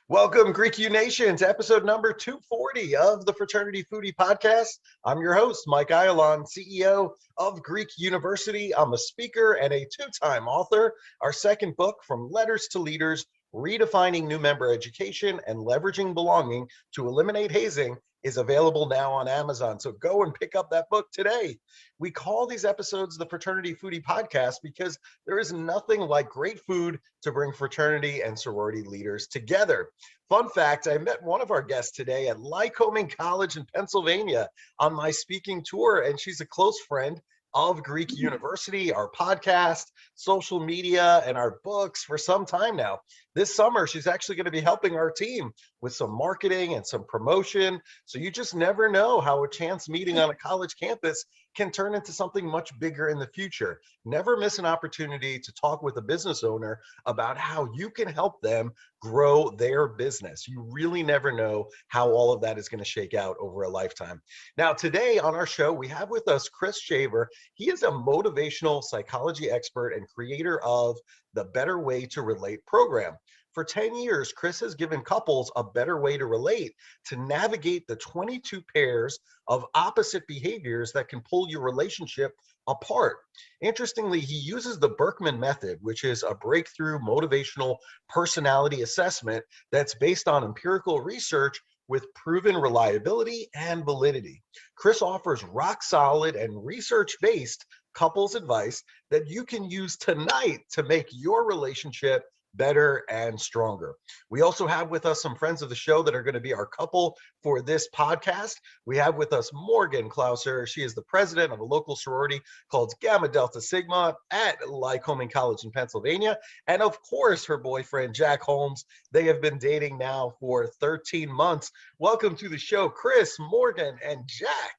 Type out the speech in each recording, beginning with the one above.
Welcome, Greek U Nation, to episode number 240 of the Fraternity Foodie Podcast. I'm your host, Mike Ayalon, CEO of Greek University. I'm a speaker and a two-time author. Our second book, From Letters to Leaders, Redefining New Member Education and Leveraging Belonging to Eliminate Hazing, is available now on Amazon. So go and pick up that book today. We call these episodes the Fraternity Foodie Podcast because there is nothing like great food to bring fraternity and sorority leaders together. Fun fact, I met one of our guests today at Lycoming College in Pennsylvania on my speaking tour, and she's a close friend of Greek University, our podcast, social media, and our books for some time now. This summer, she's actually going to be helping our team with some marketing and some promotion. So you just never know how a chance meeting on a college campus can turn into something much bigger in the future. Never miss an opportunity to talk with a business owner about how you can help them grow their business. You really never know how all of that is going to shake out over a lifetime. Now, today on our show, we have with us Chris Shaver. He is a motivational psychology expert and creator of the Better Way to Relate program. For 10 years, Chris has given couples a better way to relate, to navigate the 22 pairs of opposite behaviors that can pull your relationship apart. Interestingly, he uses the Birkman Method, which is a breakthrough motivational personality assessment that's based on empirical research with proven reliability and validity. Chris offers rock solid and research-based couples advice that you can use tonight to make your relationship better and stronger. We also have with us some friends of the show that are going to be our couple for this podcast. We have with us Morgan Clouser. She is the president of a local sorority called Gamma Delta Sigma at Lycoming College in Pennsylvania. And of course, her boyfriend, Jack Holmes. They have been dating now for 13 months. Welcome to the show, Chris, Morgan, and Jack.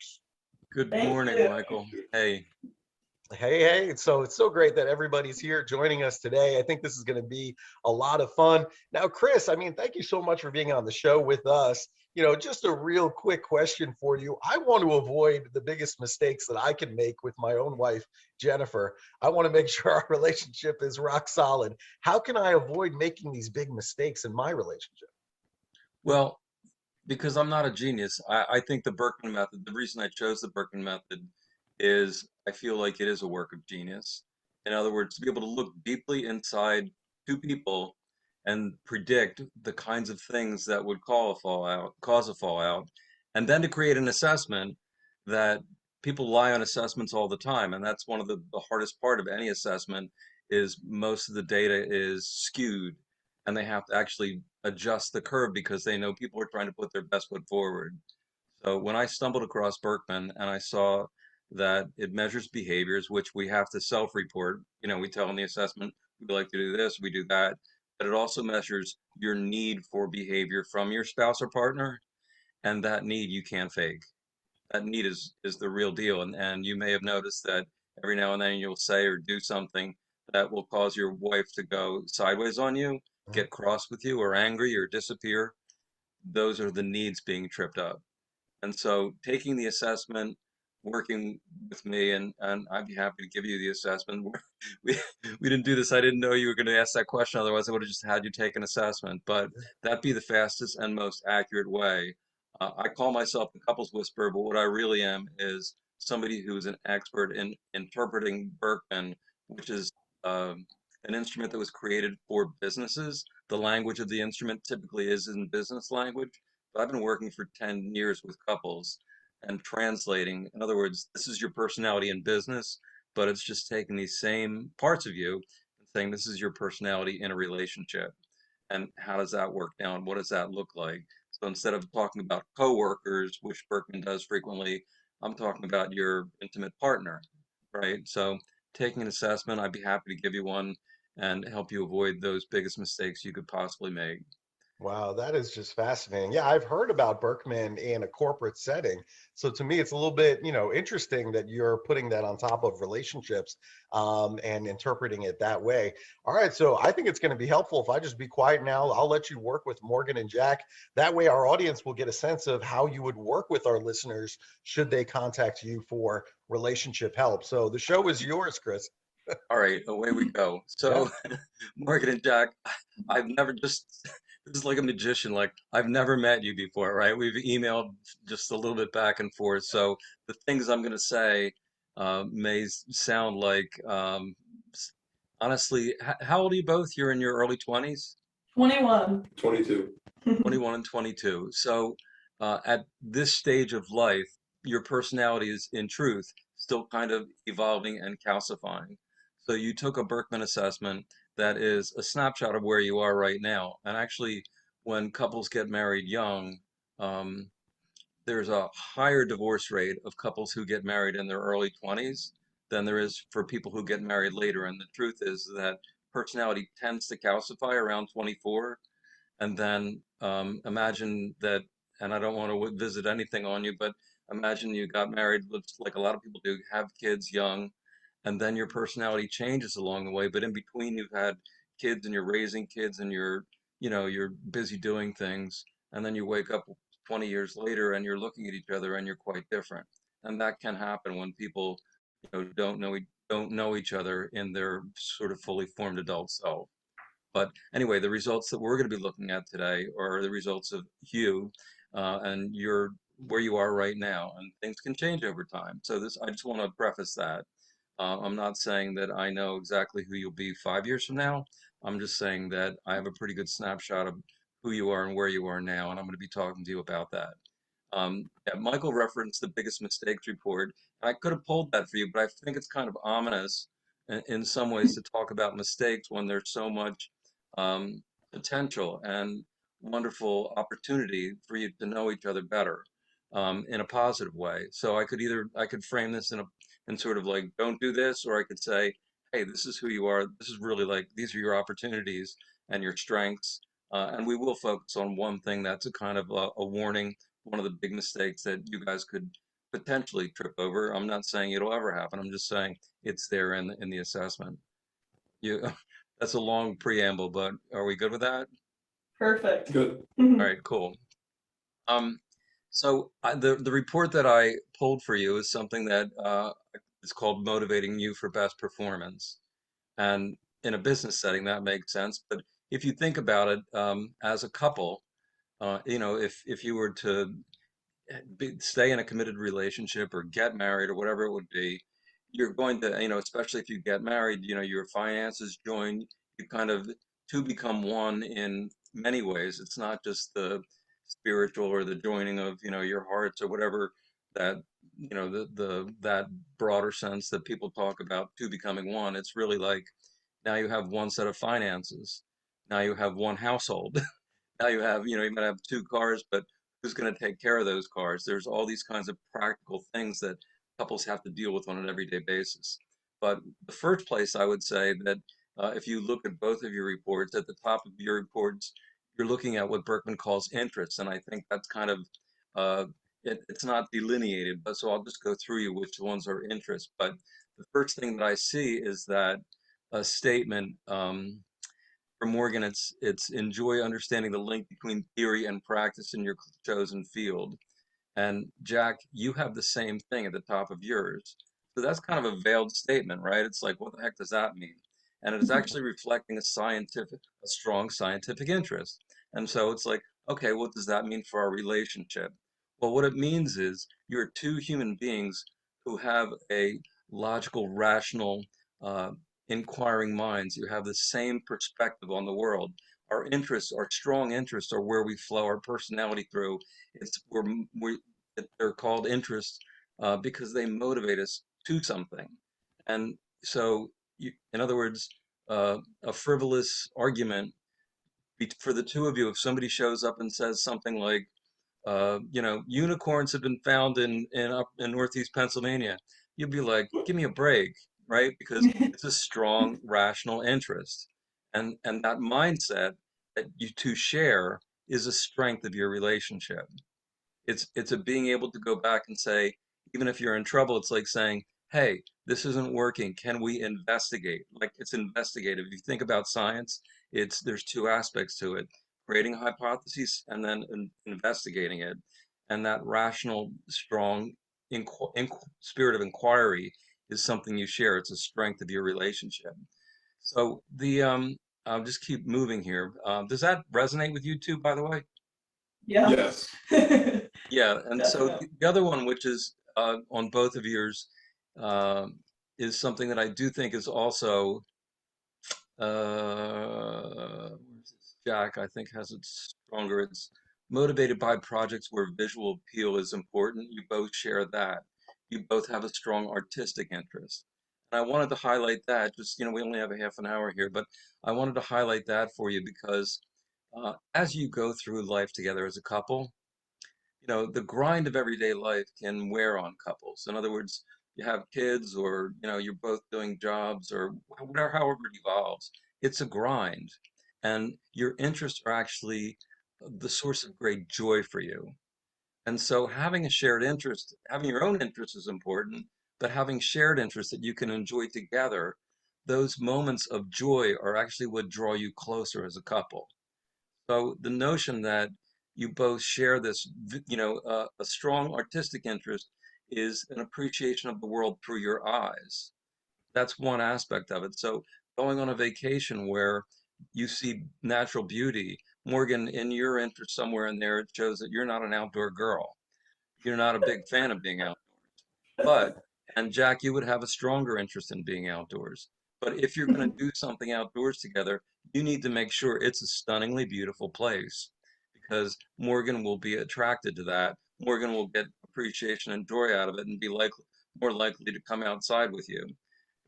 Good morning, Michael. Hey. Hey. So it's so great that everybody's here joining us today. I think this is going to be a lot of fun. Now, Chris, thank you so much for being on the show with us. Just a real quick question for you. I want to avoid the biggest mistakes that I can make with my own wife, Jennifer. I want to make sure our relationship is rock solid. How can I avoid making these big mistakes in my relationship? Well, because I'm not a genius, I think the Birkman Method, the reason I chose the Birkman Method is I feel like it is a work of genius. In other words, to be able to look deeply inside two people and predict the kinds of things that would cause a fallout, and then to create an assessment that people lie on assessments all the time. And that's one of the hardest part of any assessment is most of the data is skewed and they have to actually adjust the curve because they know people are trying to put their best foot forward. So when I stumbled across Birkman and I saw that it measures behaviors, which we have to self-report, we tell in the assessment, we like to do this, we do that, but it also measures your need for behavior from your spouse or partner, and that need you can't fake. That need is the real deal. And you may have noticed that every now and then you'll say or do something that will cause your wife to go sideways on you, get cross with you or angry or disappear. Those are the needs being tripped up. And so taking the assessment, working with me, and I'd be happy to give you the assessment. We we didn't do this. I didn't know you were going to ask that question. Otherwise, I would have just had you take an assessment. But that'd be the fastest and most accurate way. I call myself the couples whisperer, but what I really am is somebody who's an expert in interpreting Berkman, which is an instrument that was created for businesses. The language of the instrument typically is in business language. But I've been working for 10 years with couples and translating. In other words, this is your personality in business, but it's just taking these same parts of you and saying this is your personality in a relationship. And how does that work down? What does that look like? So instead of talking about coworkers, which Berkman does frequently, I'm talking about your intimate partner, right? So taking an assessment, I'd be happy to give you one and help you avoid those biggest mistakes you could possibly make. Wow, that is just fascinating. Yeah, I've heard about Berkman in a corporate setting. So to me, it's a little bit, interesting that you're putting that on top of relationships and interpreting it that way. All right, so I think it's going to be helpful if I just be quiet now. I'll let you work with Morgan and Jack. That way, our audience will get a sense of how you would work with our listeners should they contact you for relationship help. So the show is yours, Chris. All right, away we go. Yeah. So, Morgan and Jack, I've never just, this is like a magician. Like, I've never met you before, right? We've emailed just a little bit back and forth. So, the things I'm going to say may sound like, honestly, how old are you both? You're in your early 20s? 21. 22. 21 and 22. So, at this stage of life, your personality is, in truth, still kind of evolving and calcifying. So, you took a Birkman assessment that is a snapshot of where you are right now. And actually, when couples get married young, um, there's a higher divorce rate of couples who get married in their early 20s than there is for people who get married later. And the truth is that personality tends to calcify around 24, and then imagine that, and I don't want to visit anything on you, but imagine you got married, like a lot of people do, have kids young, and then your personality changes along the way. But in between, you've had kids and you're raising kids and you're busy doing things. And then you wake up 20 years later and you're looking at each other and you're quite different. And that can happen when people, don't know each other in their sort of fully formed adult self. But anyway, the results that we're going to be looking at today are the results of you and your where you are right now, and things can change over time. So this, I just want to preface that. I'm not saying that I know exactly who you'll be 5 years from now. I'm just saying that I have a pretty good snapshot of who you are and where you are now, and I'm going to be talking to you about that. Yeah, Michael referenced the biggest mistakes report. I could have pulled that for you, but I think it's kind of ominous in some ways to talk about mistakes when there's so much potential and wonderful opportunity for you to know each other better in a positive way. So I could frame this in sort of like, don't do this, or I could say, hey, this is who you are. This is really like, these are your opportunities and your strengths. And we will focus on one thing that's a kind of a warning, one of the big mistakes that you guys could potentially trip over. I'm not saying it'll ever happen. I'm just saying it's there in the assessment. You, that's a long preamble, but are we good with that? Perfect. Good. All right, cool. Um, so the report that I pulled for you is something that is called Motivating You for Best Performance. And in a business setting, that makes sense. But if you think about it, as a couple, if you were to stay in a committed relationship or get married or whatever it would be, you're going to, especially if you get married, your finances join, you kind of two become one in many ways. It's not just the spiritual or the joining of, your hearts or whatever that, that broader sense that people talk about, two becoming one. It's really like now you have one set of finances. Now you have one household. Now you have, you might have two cars, but who's going to take care of those cars? There's all these kinds of practical things that couples have to deal with on an everyday basis. But the first place I would say that if you look at both of your reports, at the top of your reports, you're looking at what Berkman calls interests. And I think that's kind of, uh, it's not delineated, but so I'll just go through you which ones are interests. But the first thing that I see is that a statement, for Morgan, it's enjoy understanding the link between theory and practice in your chosen field. And Jack, you have the same thing at the top of yours. So that's kind of a veiled statement, right? It's like, what the heck does that mean? And it is actually reflecting a strong scientific interest. And so it's like, okay, what does that mean for our relationship? Well, what it means is you're two human beings who have a logical, rational, uh, inquiring minds. You have the same perspective on the world. Our interests, our strong interests, are where we flow our personality through. It's where we they're called interests because they motivate us to something. And so, in other words, a frivolous argument for the two of you, if somebody shows up and says something like, unicorns have been found in Northeast Pennsylvania, you'd be like, give me a break, right? Because it's a strong, rational interest. And that mindset that you two share is a strength of your relationship. It's a being able to go back and say, even if you're in trouble, it's like saying, hey, this isn't working. Can we investigate? Like, it's investigative. If you think about science, there's two aspects to it: creating a hypothesis and then investigating it. And that rational, strong spirit of inquiry is something you share. It's a strength of your relationship. So I'll just keep moving here. Does that resonate with you too, by the way? Yeah. Yes. Yeah, and so Definitely. the other one, which is on both of yours, uh, is something that I do think is also where's this? Jack, I think, has it stronger. It's motivated by projects where visual appeal is important. You both share that. You both have a strong artistic interest. And I wanted to highlight that. Just, we only have a half an hour here, but I wanted to highlight that for you because as you go through life together as a couple, the grind of everyday life can wear on couples. In other words, you have kids or, you're both doing jobs or whatever, however it evolves, it's a grind. And your interests are actually the source of great joy for you. And so having a shared interest, having your own interest is important, but having shared interests that you can enjoy together, those moments of joy are actually what draw you closer as a couple. So the notion that you both share this, a strong artistic interest is an appreciation of the world through your eyes. That's one aspect of it. So going on a vacation where you see natural beauty, Morgan, in your interest somewhere in there, it shows that you're not an outdoor girl. You're not a big fan of being outdoors. But, and Jack, you would have a stronger interest in being outdoors. But if you're going to do something outdoors together, you need to make sure it's a stunningly beautiful place because Morgan will be attracted to that. Morgan will get appreciation and joy out of it and be more likely to come outside with you,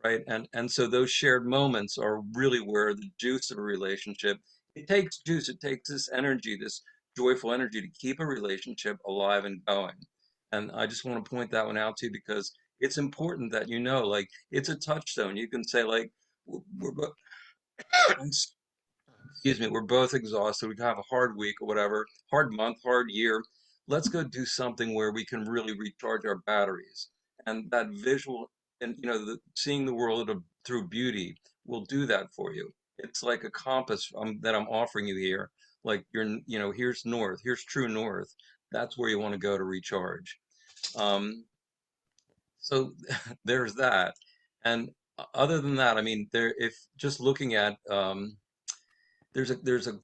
right? And so those shared moments are really where the juice of a relationship, it takes juice, it takes this energy, this joyful energy to keep a relationship alive and going. And I just want to point that one out to you because it's important that like it's a touchstone. You can say like we're both excuse me, we're both exhausted. We have a hard week or whatever, hard month, hard year. Let's go do something where we can really recharge our batteries. And that visual and seeing the world through beauty will do that for you. It's like a compass that I'm offering you here. Like here's north, here's true north. That's where you want to go to recharge. So there's that. And other than that, I mean, if just looking at there's a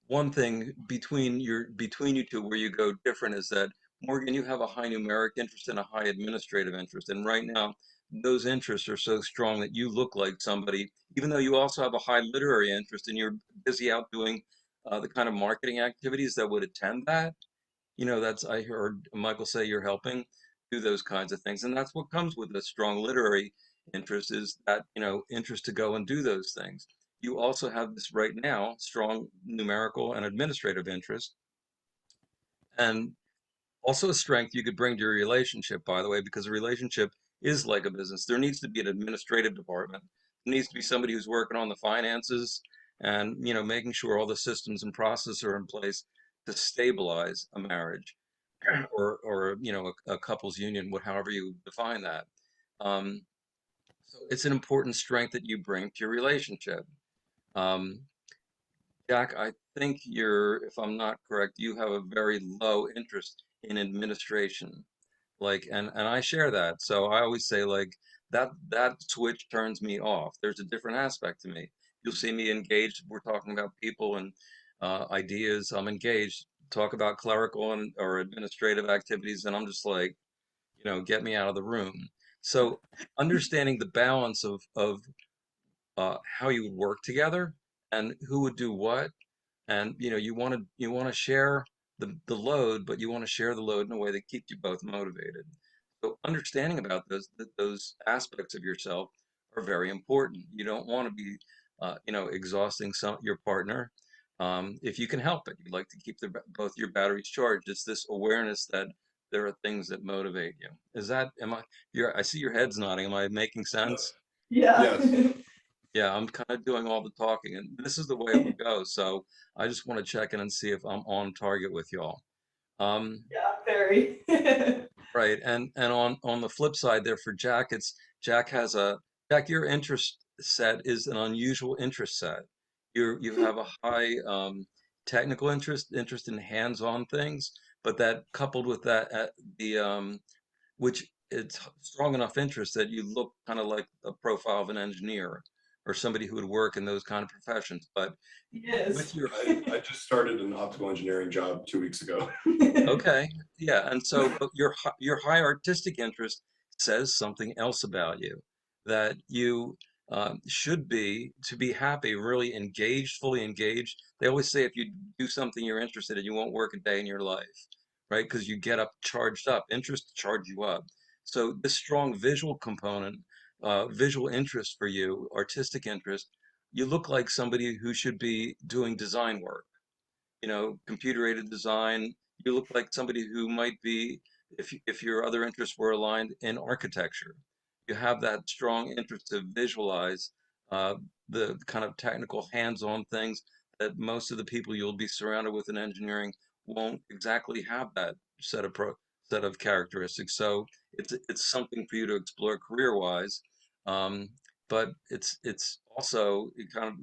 one thing between you two where you go different is that Morgan, you have a high numeric interest and a high administrative interest, and right now those interests are so strong that you look like somebody, even though you also have a high literary interest and you're busy out doing the kind of marketing activities that would attend that. That's I heard Michael say you're helping do those kinds of things, and that's what comes with a strong literary interest is that interest to go and do those things. You also have this right now strong numerical and administrative interest, and also a strength you could bring to your relationship, by the way, because a relationship is like a business. There needs to be an administrative department. There needs to be somebody who's working on the finances and making sure all the systems and processes are in place to stabilize a marriage or a couple's union, however you define that. Um, so it's an important strength that you bring to your relationship. Um, Jack, I think if I'm not correct, you have a very low interest in administration. Like, and I share that. So I always say like that switch turns me off. There's a different aspect to me. You'll see me engaged. We're talking about people and ideas. I'm engaged. Talk about clerical and or administrative activities, and I'm just like, get me out of the room. So understanding the balance of how you would work together and who would do what, and you want to share the load, but you want to share the load in a way that keeps you both motivated. So understanding about those aspects of yourself are very important. You don't want to be exhausting your partner. If you can help it, you'd like to keep both your batteries charged. It's this awareness that there are things that motivate you. Is that, I see your heads nodding. Am I making sense? Yeah. Yes. Yeah, I'm kind of doing all the talking, and this is the way it would go. So I just want to check in and see if I'm on target with y'all. Um, Yeah, very. right, and on the flip side there for Jack, it's Jack has a Jack, your interest set is an unusual interest set. You have a high technical interest in hands-on things, but that coupled with that the which it's strong enough interest that you look kind of like a profile of an engineer or somebody who would work in those kind of professions. But with Yes. your I just started an optical engineering job 2 weeks ago. okay, yeah, and so but your high artistic interest says something else about you that you should be to be happy, really engaged, fully engaged. They always say if you do something you're interested in, you won't work a day in your life, right? Because you get up charged up. Interest charge you up. So this strong visual component, visual interest for you, artistic interest, you look like somebody who should be doing design work, computer aided design. You look like somebody who might be, if your other interests were aligned in architecture. You have that strong interest to visualize uh, the kind of technical hands-on things that most of the people you'll be surrounded with in engineering won't exactly have that set of characteristics. So it's something for you to explore career-wise, um, but it's also you kind of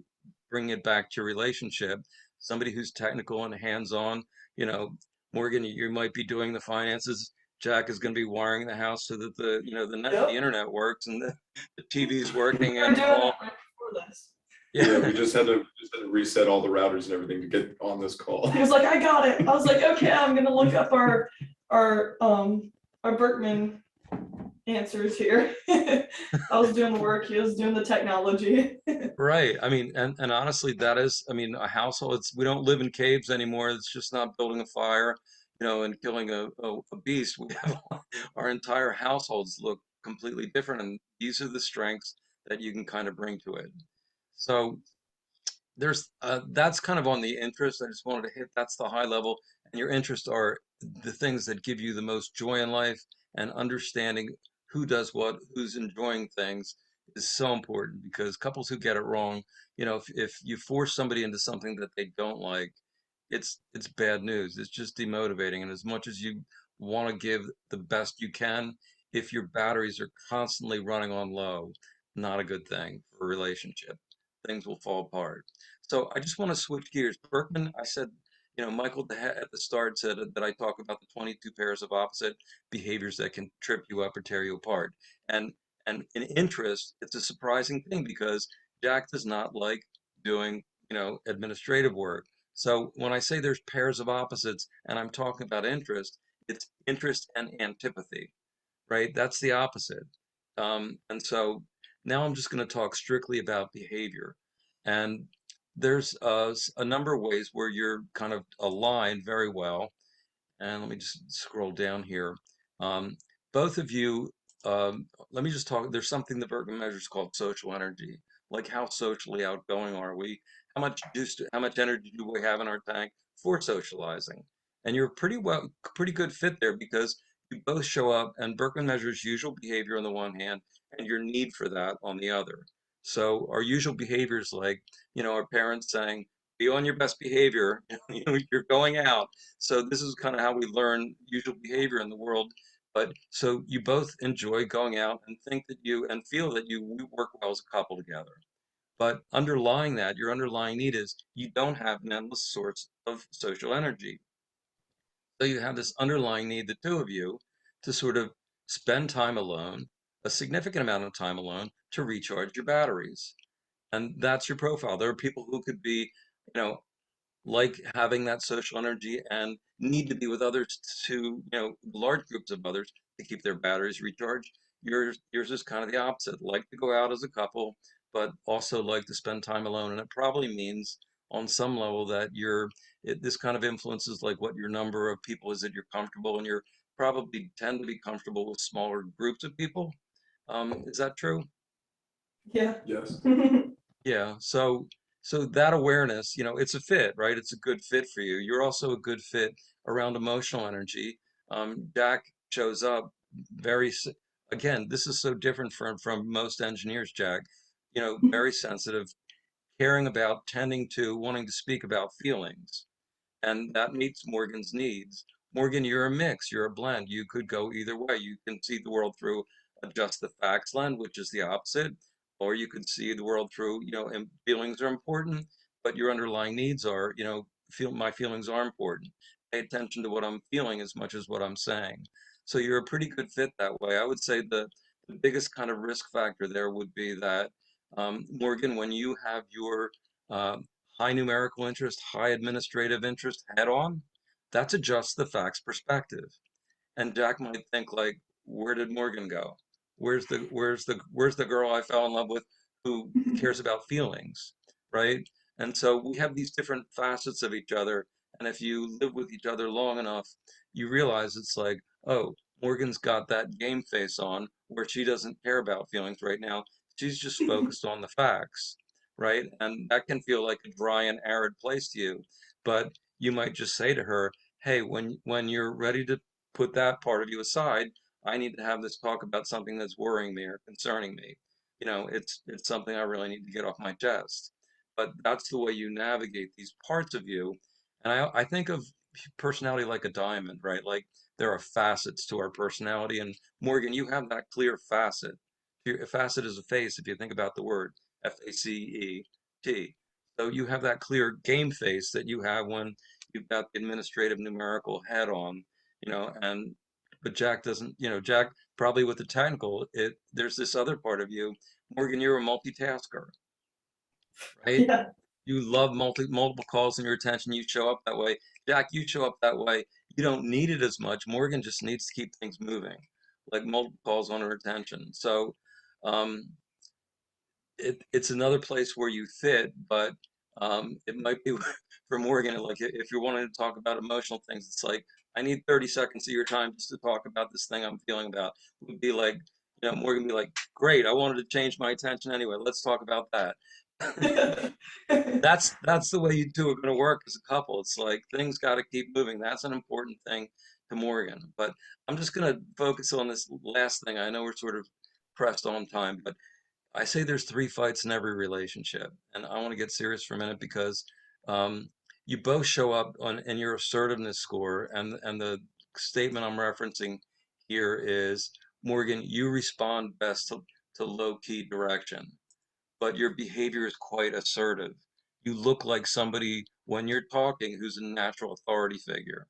bring it back to your relationship, somebody who's technical and hands-on. You know, Morgan, you might be doing the finances. Jack is going to be wiring the house so that the Yep. internet works and the TV's We working were and doing all. that right before this. Yeah, Yeah, we just had to reset all the routers and everything to get on this call. He was like, I got it. I was like, okay, I'm gonna look up our our Birkman answers here. I was doing the work, he was doing the technology. right. I mean, and honestly, that is, I mean, a household. We don't live in caves anymore. It's just not building a fire, and killing a beast. We have our entire households look completely different, and these are the strengths that you can kind of bring to it. So there's that's kind of on the interest. I just wanted to hit that's the high level, and your interests are the things that give you the most joy in life, and understanding who does what, who's enjoying things is so important because couples who get it wrong, if you force somebody into something that they don't like, it's bad news. It's just demotivating. And as much as you want to give the best you can, if your batteries are constantly running on low, not a good thing for a relationship. Things will fall apart. So I just want to switch gears. Berkman, I said, Michael at the start said that I talk about the 22 pairs of opposite behaviors that can trip you up or tear you apart. And and in interest, it's a surprising thing because Jack does not like doing, administrative work. So when I say there's pairs of opposites and I'm talking about interest, it's interest and antipathy, right? That's the opposite. And so now I'm just going to talk strictly about behavior. And there's a number of ways where you're kind of aligned very well. And let me just scroll down here. Um, Both of you, let me just talk. There's something the Birkman measures called social energy. Like how socially outgoing are we? How much energy do we have in our tank for socializing? And you're pretty good fit there because you both show up and Birkman measures usual behavior on the one hand and your need for that on the other. So our usual behaviors like, our parents saying, be on your best behavior, you're going out. So this is kind of how we learn usual behavior in the world. But so you both enjoy going out and think that you and feel that you work well as a couple together. But underlying that, your underlying need is you don't have an endless source of social energy. So you have this underlying need, the two of you, to sort of spend time alone, a significant amount of time alone, to recharge your batteries. And that's your profile. There are people who could be, you know, like having that social energy and need to be with others to, large groups of others to keep their batteries recharged. Yours is kind of the opposite. Like to go out as a couple, but also like to spend time alone. And it probably means on some level that this kind of influences like what your number of people is that you're comfortable and you're probably tend to be comfortable with smaller groups of people. Is that true? Yeah. Yes. Yeah, so that awareness, it's a fit, right? It's a good fit for you. You're also a good fit around emotional energy. Jack shows up very, again, this is so different from most engineers, Jack. very sensitive, caring about, tending to, wanting to speak about feelings. And that meets Morgan's needs. Morgan, you're a mix, you're a blend. You could go either way. You can see the world through a just the facts lens, which is the opposite, or you could see the world through, and feelings are important, but your underlying needs are, my feelings are important. Pay attention to what I'm feeling as much as what I'm saying. So you're a pretty good fit that way. I would say the biggest kind of risk factor there would be that, Morgan, when you have your high numerical interest, high administrative interest head on, that's a just the facts perspective. And Jack might think like, where did Morgan go? Where's the girl I fell in love with who cares about feelings, right? And so we have these different facets of each other. And if you live with each other long enough, you realize it's like, oh, Morgan's got that game face on where she doesn't care about feelings right now. She's just focused on the facts, right? And that can feel like a dry and arid place to you. But you might just say to her, hey, when you're ready to put that part of you aside, I need to have this talk about something that's worrying me or concerning me. It's something I really need to get off my chest. But that's the way you navigate these parts of you. And I think of personality like a diamond, right? Like there are facets to our personality. And Morgan, you have that clear facet. A facet is a face, if you think about the word FACET. So you have that clear game face that you have when you've got the administrative numerical head on, and but Jack doesn't, Jack probably with the technical, there's this other part of you. Morgan, you're a multitasker, right? Yeah. You love multiple calls in your attention. You show up that way. Jack, you show up that way. You don't need it as much. Morgan just needs to keep things moving, like multiple calls on her attention. So um, it's another place where you fit, but it might be for Morgan, like if you're wanting to talk about emotional things, it's like, I need 30 seconds of your time just to talk about this thing I'm feeling about. It would be like, Morgan would be like, great, I wanted to change my attention anyway. Let's talk about that. That's the way you two are going to work as a couple. It's like things got to keep moving. That's an important thing to Morgan. But I'm just going to focus on this last thing. I know we're sort of pressed on time, but I say there's three fights in every relationship, and I want to get serious for a minute because um, you both show up on in your assertiveness score, and the statement I'm referencing here is, Morgan, you respond best to low key direction, but your behavior is quite assertive. You look like somebody when you're talking who's a natural authority figure.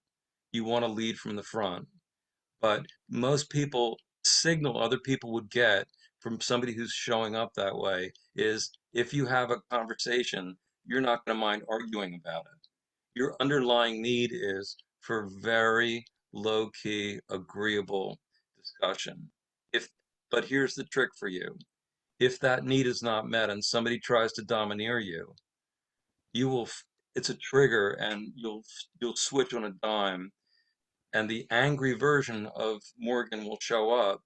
You want to lead from the front, but most people signal other people would get from somebody who's showing up that way is if you have a conversation, you're not going to mind arguing about it. Your underlying need is for very low key, agreeable discussion. If, but here's the trick for you. If that need is not met and somebody tries to domineer you, you will, it's a trigger and you'll switch on a dime and the angry version of Morgan will show up,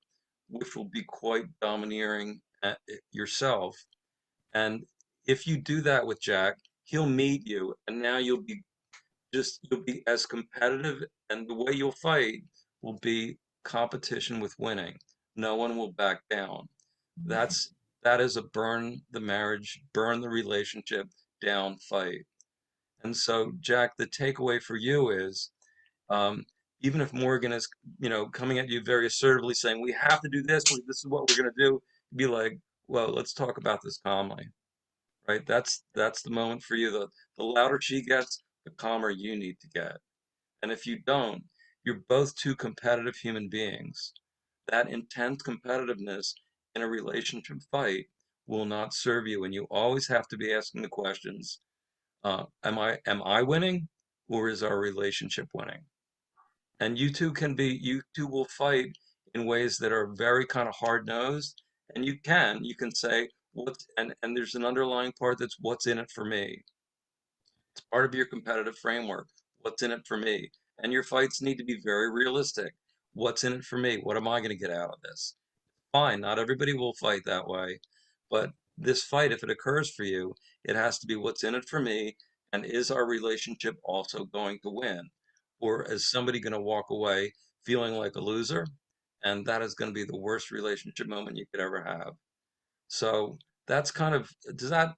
which will be quite domineering at yourself. And if you do that with Jack, he'll meet you, and now you'll be as competitive, and the way you'll fight will be competition with winning. No one will back down. That is a burn the marriage, burn the relationship down fight. And so, Jack, the takeaway for you is um, even if Morgan is, coming at you very assertively saying, we have to do this, this is what we're going to do, be like, well, let's talk about this calmly, right? That's the moment for you. The louder she gets, the calmer you need to get. And if you don't, you're both two competitive human beings. That intense competitiveness in a relationship fight will not serve you. And you always have to be asking the questions, am I winning or is our relationship winning? And you two will fight in ways that are very kind of hard nosed. And you can say, and there's an underlying part that's what's in it for me. It's part of your competitive framework. What's in it for me? And your fights need to be very realistic. What's in it for me? What am I going to get out of this? Fine, not everybody will fight that way, but this fight, if it occurs for you, it has to be what's in it for me, and is our relationship also going to win? Or is somebody going to walk away feeling like a loser? And that is going to be the worst relationship moment you could ever have. So that's kind of, does that,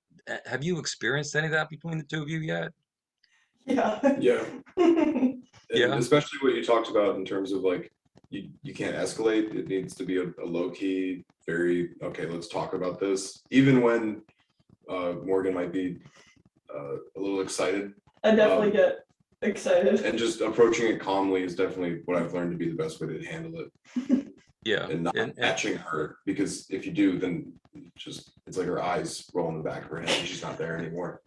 have you experienced any of that between the two of you yet? Yeah. Yeah, and Yeah. especially what you talked about in terms of like, you can't escalate. It needs to be a low key, very, okay, let's talk about this. Even when Morgan might be a little excited. I definitely get excited. And just approaching it calmly is definitely what I've learned to be the best way to handle it. Yeah. And not And matching her, because if you do, then it's like her eyes roll in the back of her head and she's not there anymore.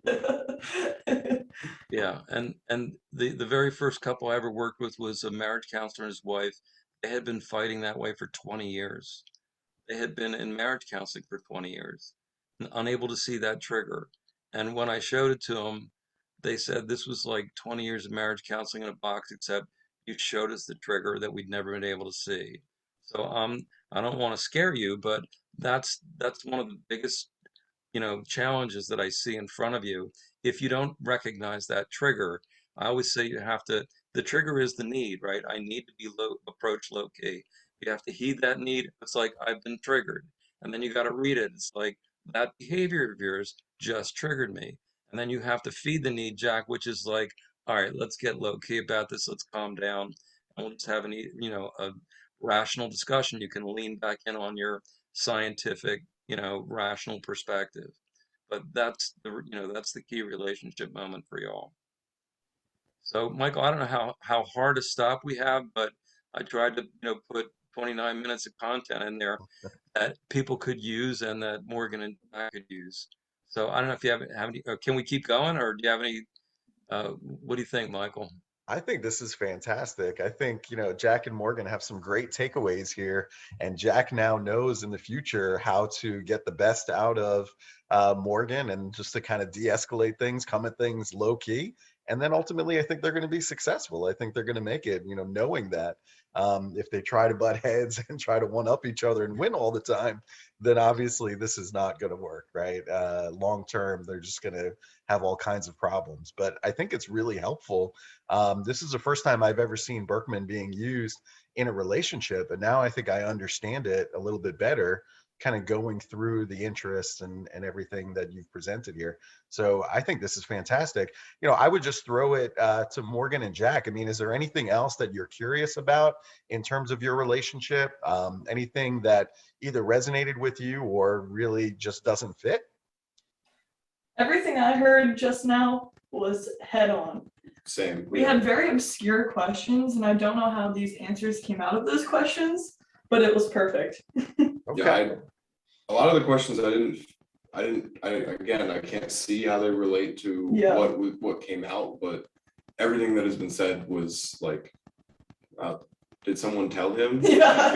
yeah. And the very first couple I ever worked with was a marriage counselor and his wife. They had been fighting that way for 20 years. They had been in marriage counseling for 20 years, unable to see that trigger. And when I showed it to them, they said this was like 20 years of marriage counseling in a box, except you showed us the trigger that we'd never been able to see. So I don't want to scare you, but that's one of the biggest, challenges that I see in front of you. If you don't recognize that trigger, I always say you have to, the trigger is the need, right? I need to be approach low key. You have to heed that need. It's like, I've been triggered. And then you got to read it. It's like, that behavior of yours just triggered me. And then you have to feed the need, Jack, which is like, all right, let's get low key about this. Let's calm down. And we'll just have a rational discussion. You can lean back in on your scientific, rational perspective. But that's the key relationship moment for y'all. So, Michael, I don't know how hard a stop we have, but I tried to, put 29 minutes of content in there that people could use and that Morgan and I could use. So I don't know if you have any, can we keep going, or do you have any, what do you think, Michael? I think this is fantastic. I think, Jack and Morgan have some great takeaways here. And Jack now knows in the future how to get the best out of Morgan and just to kind of de escalate things, come at things low key. And then ultimately, I think they're going to be successful. I think they're going to make it, knowing that if they try to butt heads and try to one up each other and win all the time, then obviously this is not going to work, right? Long term, they're just going to have all kinds of problems. But I think it's really helpful. This is the first time I've ever seen Birkman being used in a relationship. And now I think I understand it a little bit better, kind of going through the interests and everything that you've presented here. So I think this is fantastic. I would just throw it to Morgan and Jack. I mean, is there anything else that you're curious about in terms of your relationship? Anything that either resonated with you or really just doesn't fit? Everything I heard just now was head on. Same. We had very obscure questions, and I don't know how these answers came out of those questions, but it was perfect. Okay. A lot of the questions I can't see how they relate to Yeah. what came out, but everything that has been said was like, did someone tell him? Yeah.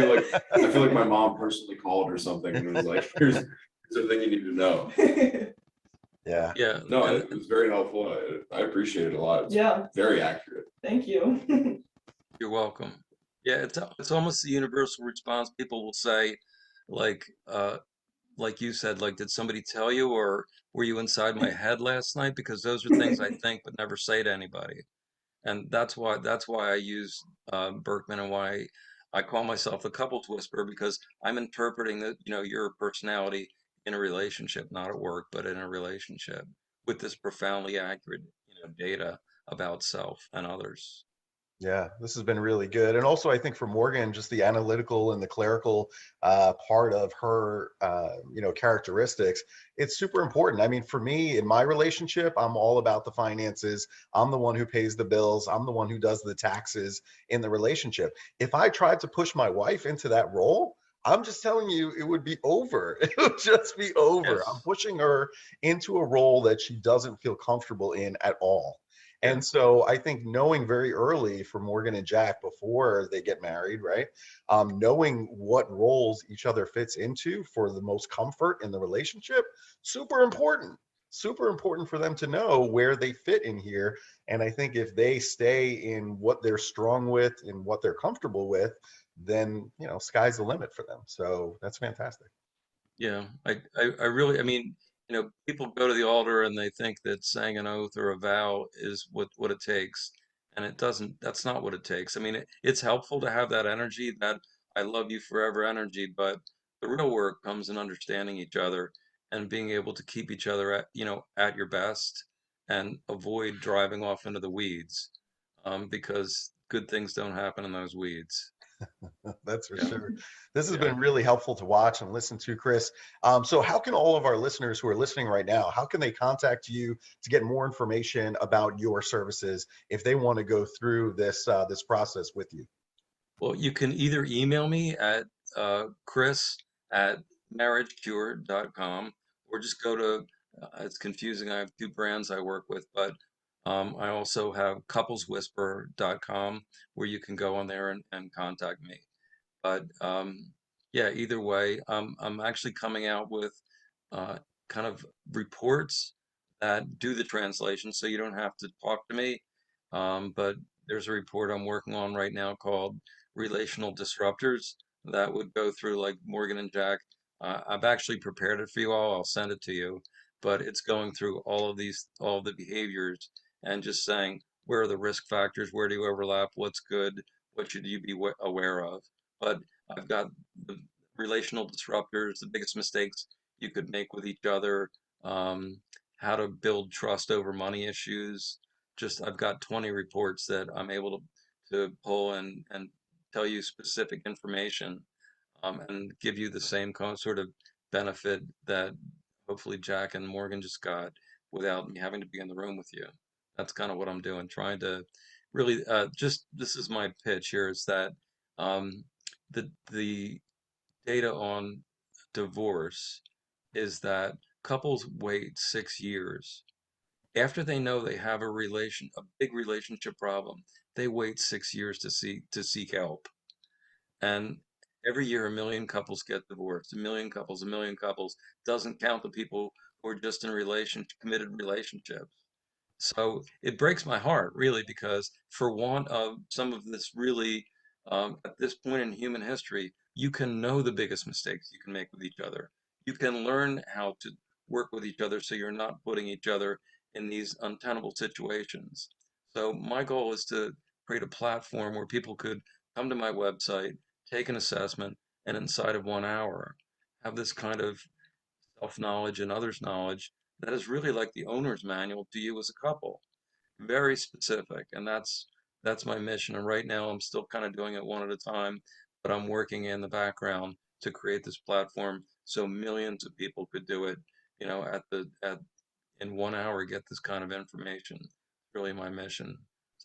I feel like my mom personally called or something and was like, here's everything you need to know. Yeah. Yeah. No, it was very helpful. I appreciate it a lot. It's Yeah. very accurate. Thank you. You're welcome. Yeah, it's almost the universal response. People will say, like you said, like, did somebody tell you, or were you inside my head last night? Because those are things I think but never say to anybody. And that's why I use Birkman, and why I call myself the couples whisperer, because I'm interpreting your personality in a relationship, not at work, but in a relationship, with this profoundly accurate data about self and others. Yeah, this has been really good. And also, I think for Morgan, just the analytical and the clerical part of her, characteristics, it's super important. I mean, for me, in my relationship, I'm all about the finances. I'm the one who pays the bills. I'm the one who does the taxes in the relationship. If I tried to push my wife into that role, I'm just telling you, it would be over. It would just be over. I'm Yes. pushing her into a role that she doesn't feel comfortable in at all. Yeah. And so I think knowing very early for Morgan and Jack before they get married, right? Knowing what roles each other fits into for the most comfort in the relationship, super important. Super important for them to know where they fit in here. And I think if they stay in what they're strong with and what they're comfortable with, then, sky's the limit for them. So that's fantastic. Yeah, I really, I mean, people go to the altar and they think that saying an oath or a vow is what it takes, and it doesn't. That's not what it takes. I mean, it's helpful to have that energy, that I love you forever energy, but the real work comes in understanding each other and being able to keep each other at, at your best and avoid driving off into the weeds, because good things don't happen in those weeds. That's for Yeah, sure. This has yeah. been really helpful to watch and listen to, Chris. So how can all of our listeners who are listening right now, how can they contact you to get more information about your services if they want to go through this process with you? Well, you can either email me at chris@marriagecure.com, or just go to, it's confusing. I have two brands I work with, but I also have coupleswhisper.com where you can go on there and contact me. But yeah, either way, I'm actually coming out with uh, kind of reports that do the translation, so you don't have to talk to me. But there's a report I'm working on right now called Relational Disruptors that would go through, like, Morgan and Jack. I've actually prepared it for you all. I'll send it to you. But it's going through all of these, all of the behaviors, and just saying, where are the risk factors? Where do you overlap? What's good? What should you be aware of? But I've got the relational disruptors, the biggest mistakes you could make with each other, um, how to build trust over money issues. Just, I've got 20 reports that I'm able to pull and tell you specific information, and give you the same sort of benefit that hopefully Jack and Morgan just got without me having to be in the room with you. That's kind of what I'm doing, trying to really, just, this is my pitch here, is that um, the data on divorce is that couples wait 6 years after they know they have a big relationship problem. They wait 6 years to seek help, and every year a million couples get divorced. A million couples. Doesn't count the people who are just in committed relationships. So it breaks my heart, really, because for want of some of this, really, at this point in human history, you can know the biggest mistakes you can make with each other. You can learn how to work with each other so you're not putting each other in these untenable situations. So my goal is to create a platform where people could come to my website, take an assessment, and inside of 1 hour have this kind of self-knowledge and others' knowledge that is really like the owner's manual to you as a couple. Very specific, and that's my mission. And right now I'm still kind of doing it one at a time, but I'm working in the background to create this platform so millions of people could do it, at in 1 hour, get this kind of information. It's really my mission.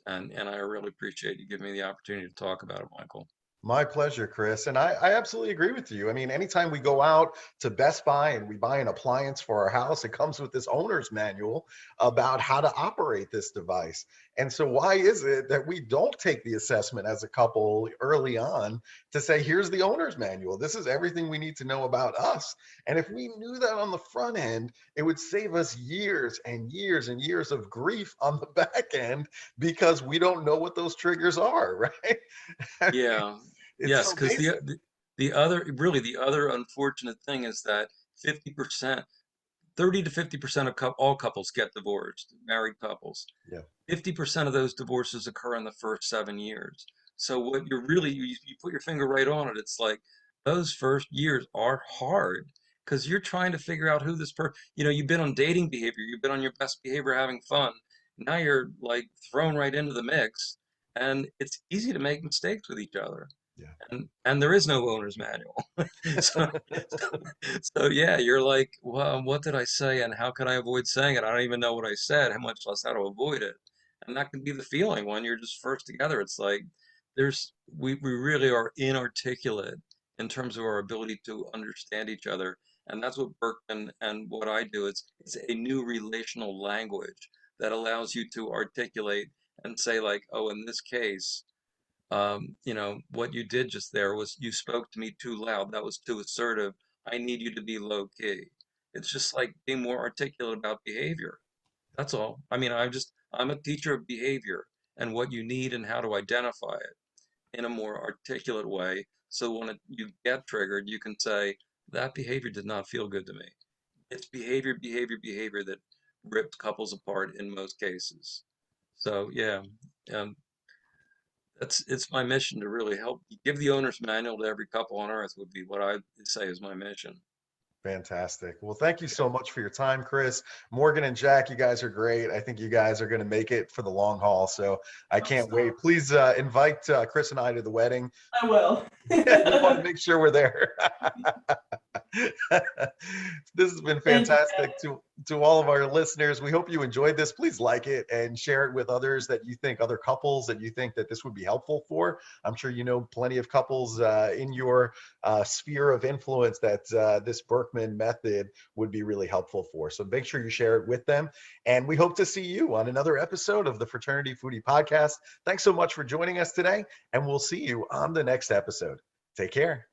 And I really appreciate you giving me the opportunity to talk about it, Michael. My pleasure, Chris. And I absolutely agree with you. I mean, anytime we go out to Best Buy and we buy an appliance for our house, it comes with this owner's manual about how to operate this device. And so, why is it that we don't take the assessment as a couple early on to say, here's the owner's manual? This is everything we need to know about us. And if we knew that on the front end, it would save us years and years and years of grief on the back end because we don't know what those triggers are, right? Yeah, It's yes, so because basic. the other, really, the other unfortunate thing is that 50%, 30 to 50% of all couples get divorced, married couples. Yeah. 50% of those divorces occur in the first 7 years. So what you're really, you put your finger right on it. It's like those first years are hard because you're trying to figure out who this person, you've been on dating behavior, you've been on your best behavior having fun. Now you're like thrown right into the mix, and it's easy to make mistakes with each other. Yeah. And there is no owner's manual. So, so yeah, you're like, well, what did I say, and how can I avoid saying it? I don't even know what I said, how much less how to avoid it. And that can be the feeling when you're just first together. It's like we really are inarticulate in terms of our ability to understand each other. And that's what Berkman and what I do. It's a new relational language that allows you to articulate and say, like, oh, in this case, what you did just there was you spoke to me too loud. That was too assertive. I need you to be low key. It's just like being more articulate about behavior. That's all. I mean, I'm a teacher of behavior and what you need and how to identify it in a more articulate way. So when you get triggered, you can say, that behavior did not feel good to me. It's behavior that ripped couples apart in most cases. So yeah, um, it's my mission to really help give the owner's manual to every couple on earth would be what I say is my mission. Fantastic. Well, thank you so much for your time, Chris. Morgan and Jack, you guys are great. I think you guys are going to make it for the long haul. So I can't wait. Please invite Chris and I to the wedding. I will. We want to make sure we're there. This has been fantastic to all of our listeners. We hope you enjoyed this. Please like it and share it with others that you think, other couples that you think that this would be helpful for. I'm sure you know plenty of couples in your sphere of influence that this Birkman method would be really helpful for. So make sure you share it with them. And we hope to see you on another episode of the Fraternity Foodie Podcast. Thanks so much for joining us today, and we'll see you on the next episode. Take care.